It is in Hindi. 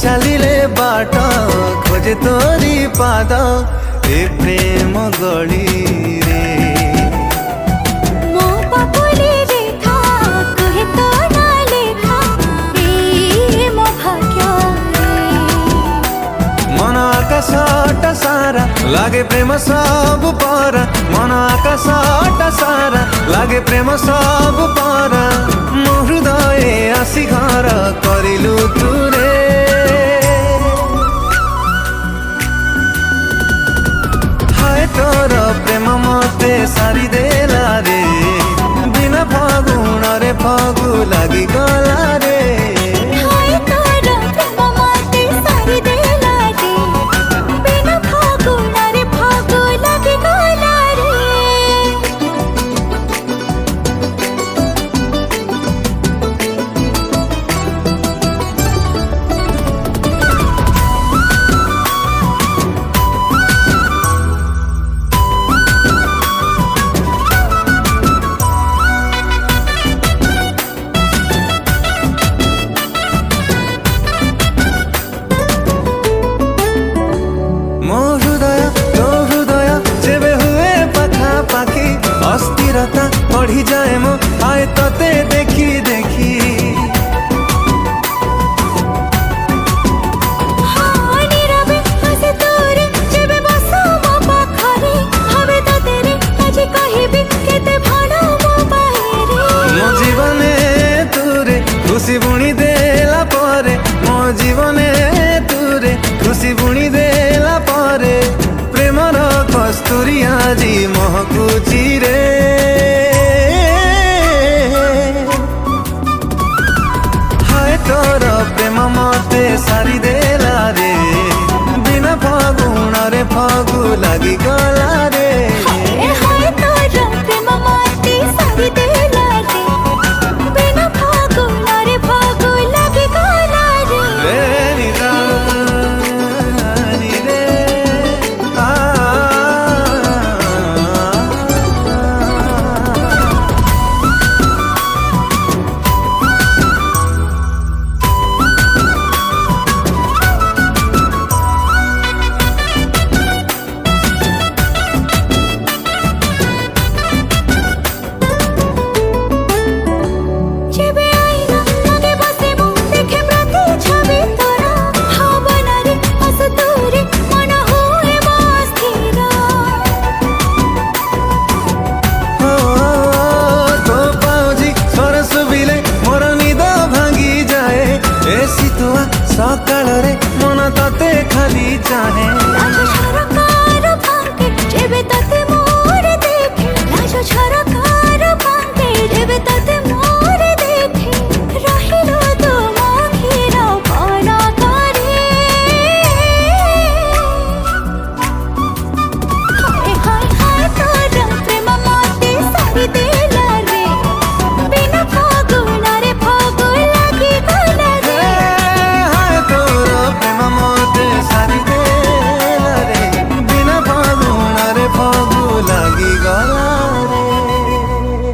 चलिले बाट खोजे तोरी पाद ए प्रेम गली रे मो पापुली रेखा कहे तो ना लेखा ए मो भाग्य मन आकाशटा सारा लागे प्रेम सब पर मन आकाशटा सारा लागे प्रेम सब पर मो हृदय आसी घर करिलु तुरे तोर प्रेम मते सारी देला रे बिना फागुन रे फागु लागी गला रे हाय तोर प्रेम मते सारी देला रे बिना फागुन रे फागु लागी गला रे अस्थिरता बढ़ी जाए मो आए तते देखी देखी मो जीवने तुरे खुशी बुणी देला परे मो जीवने तुरे खुशी बुणी देला परे प्रेमर कस्तूरी आजी महकुची रे हाय तोर प्रेम मते सारी देला रे बिना फागुन रे फागु लागी गला रे हाय तोर प्रेम मते सारी देला रे बिना फागुन रे फागु लागी गला रे सकाल रे मन तते खाली चाहे।